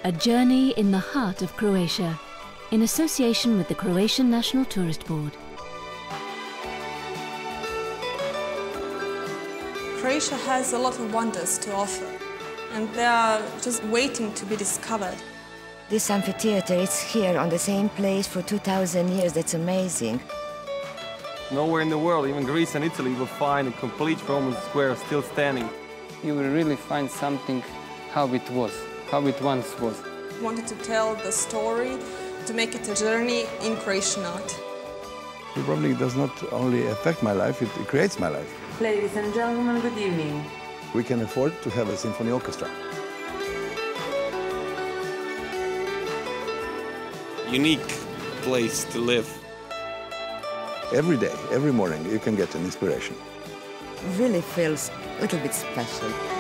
A journey in the heart of Croatia, in association with the Croatian National Tourist Board. Croatia has a lot of wonders to offer, and they are just waiting to be discovered. This amphitheater is here on the same place for 2,000 years. That's amazing. Nowhere in the world, even Greece and Italy, will find a complete Roman square still standing. You will really find something how it was, how it once was. I wanted to tell the story, to make it a journey in Croatian art. Dubrovnik does not only affect my life, it creates my life. Ladies and gentlemen, good evening. We can afford to have a symphony orchestra. Unique place to live. Every day, every morning, you can get an inspiration. Really feels a little bit special.